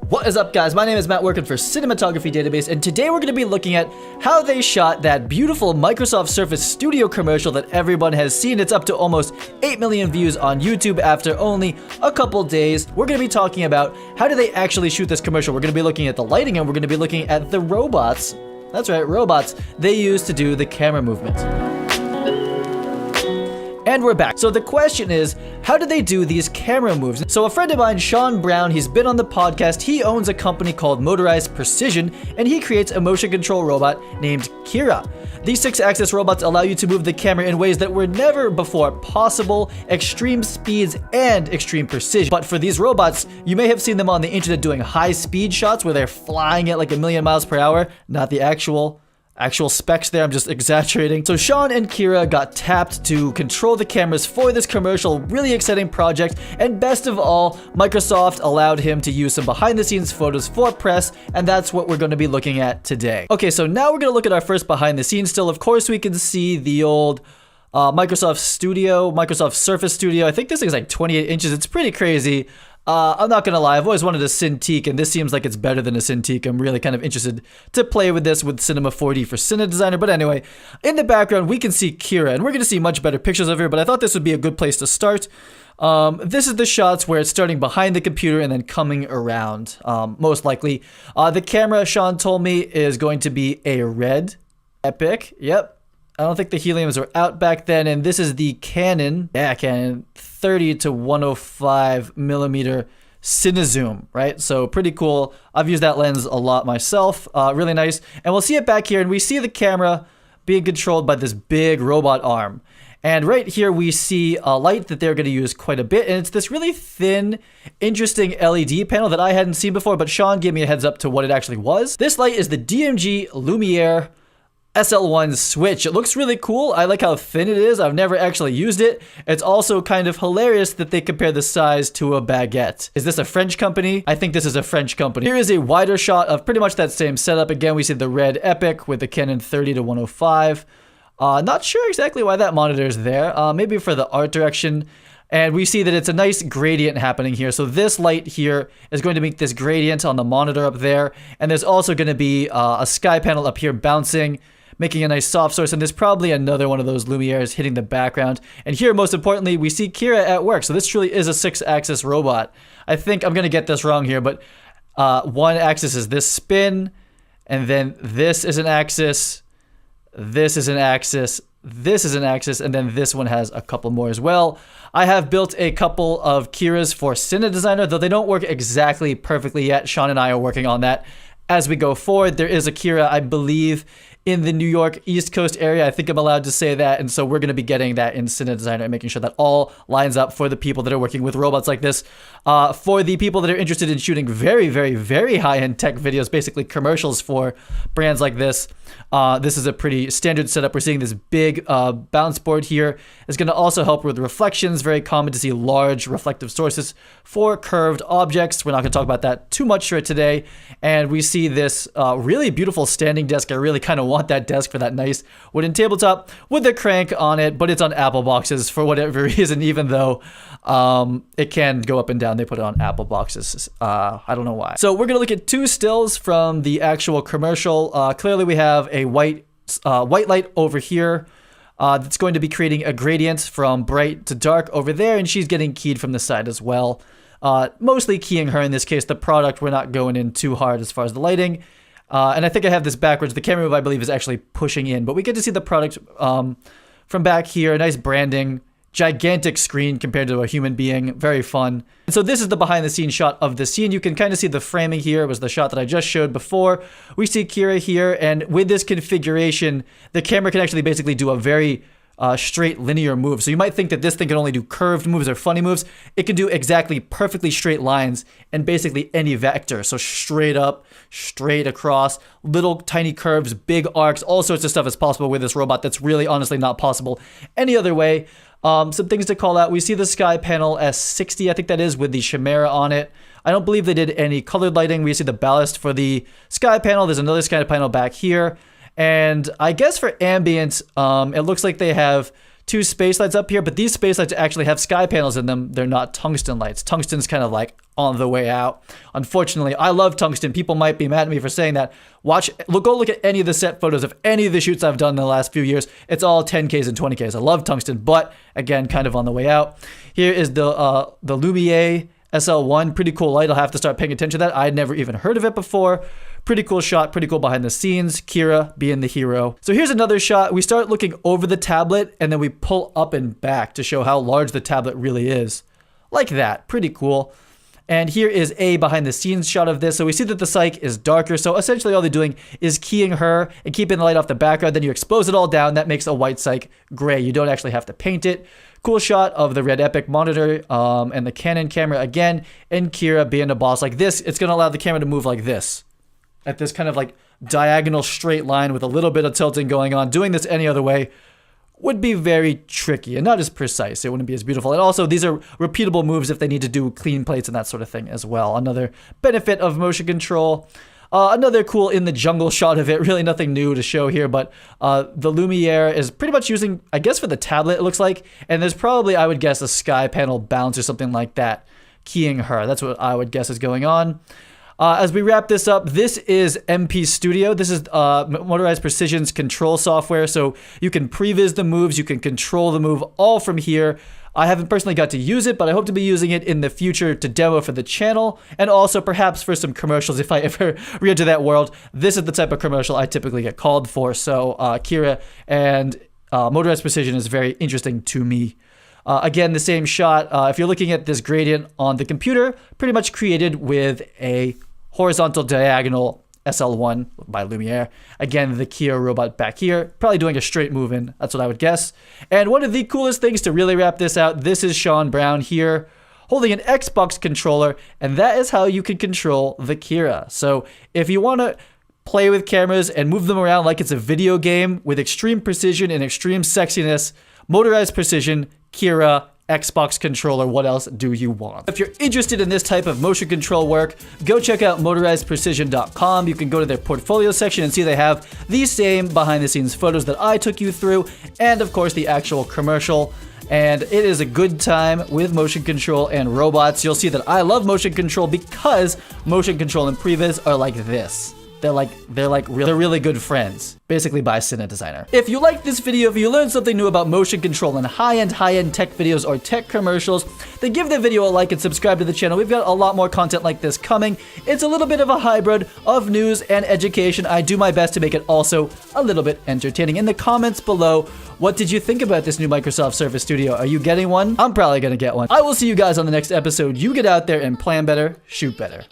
What is up, guys? My name is Matt, working for Cinematography Database, and today we're going to be looking at how they shot that beautiful Microsoft Surface Studio commercial that everyone has seen. It's up to almost 8 million views on YouTube after only a couple days. We're going to be talking about how do they actually shoot this commercial. We're going to be looking at the lighting, and we're going to be looking at the robots. That's right, robots they use to do the camera movement. And we're back. So the question is, how do they do these camera moves? So a friend of mine, Sean Brown, he's been on the podcast. He owns a company called Motorized Precision, and he creates a motion control robot named Kira. These 6-axis robots allow you to move the camera in ways that were never before possible, extreme speeds and extreme precision. But for these robots, you may have seen them on the internet doing high-speed shots where they're flying at like 1,000,000 miles per hour, not the actual specs there, I'm just exaggerating. So Sean and Kira got tapped to control the cameras for this commercial, really exciting project, and best of all, Microsoft allowed him to use some behind the scenes photos for press, and that's what we're going to be looking at today. Okay, so now we're going to look at our first behind the scenes still. Of course, we can see the old Microsoft Surface Studio. I think this thing's like 28 inches. It's pretty crazy. I'm not gonna lie, I've always wanted a Cintiq, and this seems like it's better than a Cintiq. I'm really kind of interested to play with this with Cinema 4D for Cine Designer. But anyway, in the background, we can see Kira, and we're gonna see much better pictures of her, but I thought this would be a good place to start. This is the shots where it's starting behind the computer and then coming around, most likely. The camera, Sean told me, is going to be a red Epic. Yep. I don't think the heliums were out back then, and this is the Canon 30 to 105 millimeter Cinezoom, right? So pretty cool. I've used that lens a lot myself. Really nice. And we'll see it back here, and we see the camera being controlled by this big robot arm. And right here we see a light that they're going to use quite a bit, and it's this really thin, interesting LED panel that I hadn't seen before, but Sean gave me a heads up to what it actually was. This light is the DMG Lumiere SL1 switch. It looks really cool. I like how thin it is. I've never actually used it. It's also kind of hilarious that they compare the size to a baguette. Is this a French company? I think this is a French company. Here is a wider shot of pretty much that same setup. Again, we see the red Epic with the Canon 30 to 105. Not sure exactly why that monitor is there. Maybe for the art direction. And we see that it's a nice gradient happening here. So this light here is going to make this gradient on the monitor up there. And there's also going to be a sky panel up here bouncing, making a nice soft source, and there's probably another one of those Lumieres hitting the background. And here, most importantly, we see Kira at work. So this truly is a 6-axis robot. I think I'm going to get this wrong here, but one axis is this spin, and then this is an axis, this is an axis, this is an axis, and then this one has a couple more as well. I have built a couple of Kiras for Cine Designer, though they don't work exactly perfectly yet. Sean and I are working on that as we go forward. There is a Kira, I believe, in the New York East Coast area. I think I'm allowed to say that, and so we're going to be getting that in Cine Designer and making sure that all lines up for the people that are working with robots like this. For the people that are interested in shooting very, very, very high-end tech videos, basically commercials for brands like this, this is a pretty standard setup. We're seeing this big bounce board here. It's going to also help with reflections. Very common to see large reflective sources for curved objects. We're not going to talk about that too much for today. And we see this really beautiful standing desk. I really kind of want that desk for that nice wooden tabletop with the crank on it, but it's on Apple boxes for whatever reason, even though it can go up and down. They put it on Apple boxes. I don't know why. So we're going to look at two stills from the actual commercial. Clearly we have a white light over here that's going to be creating a gradient from bright to dark over there, and she's getting keyed from the side as well. Mostly keying her in this case. The product, we're not going in too hard as far as the lighting. And I think I have this backwards. The camera move, I believe, is actually pushing in, but we get to see the product from back here. Nice branding, gigantic screen compared to a human being. Very fun. And so this is the behind the scenes shot of the scene. You can kind of see the framing here. It was the shot that I just showed before. We see Kira here, and with this configuration, the camera can actually basically do a very straight linear move. So you might think that this thing can only do curved moves or funny moves. It can do exactly perfectly straight lines and basically any vector. So straight up, straight across, little tiny curves, big arcs, all sorts of stuff is possible with this robot that's really honestly not possible any other way. Some things to call out. We see the sky panel S60, I think that is, with the Chimera on it. I don't believe they did any colored lighting. We see the ballast for the sky panel. There's another sky panel back here. And I guess for ambient, it looks like they have two space lights up here, but these space lights actually have sky panels in them. They're not tungsten lights. Tungsten's kind of like on the way out. Unfortunately, I love tungsten. People might be mad at me for saying that. Go look at any of the set photos of any of the shoots I've done in the last few years. It's all 10Ks and 20Ks. I love tungsten, but again, kind of on the way out. Here is the Lumiere SL1. Pretty cool light. I'll have to start paying attention to that. I had never even heard of it before. Pretty cool shot, pretty cool behind the scenes. Kira being the hero. So here's another shot. We start looking over the tablet and then we pull up and back to show how large the tablet really is. Like that, pretty cool. And here is a behind the scenes shot of this. So we see that the psych is darker. So essentially all they're doing is keying her and keeping the light off the background. Then you expose it all down. That makes a white psych gray. You don't actually have to paint it. Cool shot of the Red Epic monitor and the Canon camera again. And Kira being a boss like this. It's going to allow the camera to move like this. At this kind of like diagonal straight line with a little bit of tilting going on. Doing this any other way would be very tricky and not as precise. It wouldn't be as beautiful. And also these are repeatable moves if they need to do clean plates and that sort of thing as well. Another benefit of motion control. Another cool in the jungle shot of it. Really nothing new to show here, but the Lumiere is pretty much using, I guess for the tablet it looks like. And there's probably, I would guess, a sky panel bounce or something like that keying her. That's what I would guess is going on. As we wrap this up, this is MP Studio. This is Motorized Precision's control software, so you can previs the moves, you can control the move all from here. I haven't personally got to use it, but I hope to be using it in the future to demo for the channel, and also perhaps for some commercials if I ever re-enter that world. This is the type of commercial I typically get called for, so Kira and Motorized Precision is very interesting to me. Again, the same shot. If you're looking at this gradient on the computer, pretty much created with a horizontal diagonal SL1 by Lumiere. Again, the Kira robot back here, probably doing a straight move in. That's what I would guess. And one of the coolest things to really wrap this out, this is Sean Brown here holding an Xbox controller, and that is how you can control the Kira. So if you want to play with cameras and move them around like it's a video game with extreme precision and extreme sexiness, Motorized Precision, Kira, Xbox controller, what else do you want? If you're interested in this type of motion control work, go check out motorizedprecision.com. You can go to their portfolio section and see they have the same behind the scenes photos that I took you through, and of course the actual commercial. And it is a good time with motion control and robots. You'll see that I love motion control because motion control and previs are like this. They're really good friends. Basically by Cine Designer. If you liked this video, if you learned something new about motion control and high-end tech videos or tech commercials, then give the video a like and subscribe to the channel. We've got a lot more content like this coming. It's a little bit of a hybrid of news and education. I do my best to make it also a little bit entertaining. In the comments below, what did you think about this new Microsoft Surface Studio? Are you getting one? I'm probably gonna get one. I will see you guys on the next episode. You get out there and plan better, shoot better.